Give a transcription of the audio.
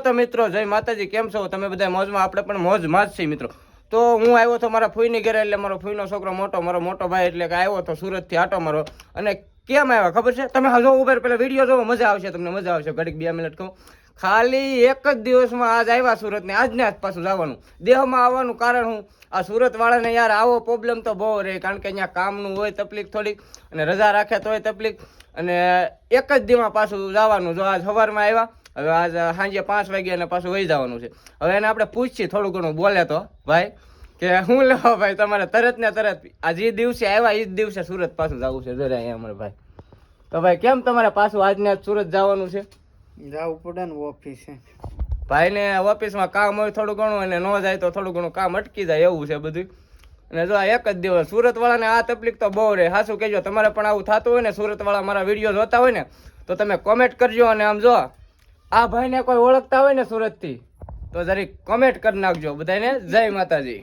તો મિત્રો જય માતાજી, કેમ છો તમે બધા? મોજમાં? આપણે પણ મોજમાં જ છીએ મિત્રો. તો હું આવ્યો તો મારા ફૂઈની ઘરે, એટલે મારો ફૂઈનો છોકરો મારો મોટો ભાઈ એટલે કે આવ્યો તો સુરતથી આટો મારો. અને કેમ આવ્યા ખબર છે? તમે જો ઉપર પેલા વિડીયો જોવો, મજા આવશે, તમને મજા આવશે. ઘડીક 2 મિનિટ કહું. ખાલી એક જ દિવસમાં આજ આવ્યા સુરત ને આજને આજ પાછું જવાનું. દેહમાં આવવાનું કારણ હું, આ સુરત વાળાને યાર આવો પ્રોબ્લેમ તો બહુ રહે, કારણ કે અહીંયા કામનું હોય તકલીફ થોડીક, અને રજા રાખે તોય તકલીફ, અને એક જ દિવસમાં પાછું જવાનું. જો આજ સવારમાં આવ્યા, હવે આજ સાંજે 5 વાગ્યા અને પાછું વહી જવાનું છે. હવે એને આપણે પૂછીએ, થોડું ઘણું બોલે તો ભાઈ કે હું લેવો ભાઈ તમારે તરત ને તરત આ જે દિવસે આવ્યા એ જ દિવસે સુરત પાછું જવું છે. જરા અમારે ભાઈ તો ભાઈ કેમ તમારે પાછું આજને આજ સુરત જવાનું છે? જવું પડે ને ઓફિસે. ભાઈ ને ઓફિસમાં કામ હોય થોડું ઘણું, અને ન જાય તો થોડું ઘણું કામ અટકી જાય, એવું છે બધું. અને જો આ એક જ દિવસ સુરત વાળાને આ તકલીફ તો બહુ રહે. સાચું કહેજો, તમારે પણ આવું થતું હોય ને, સુરત વાળા મારા વિડીયો જોતા હોય ને, તો તમે કોમેન્ટ કરજો. અને આમ જો આ ભાઈને કોઈ ઓળખતા હોય ને સુરતથી, તો જરીક કોમેન્ટ કરી નાખજો. બધાને જય માતાજી.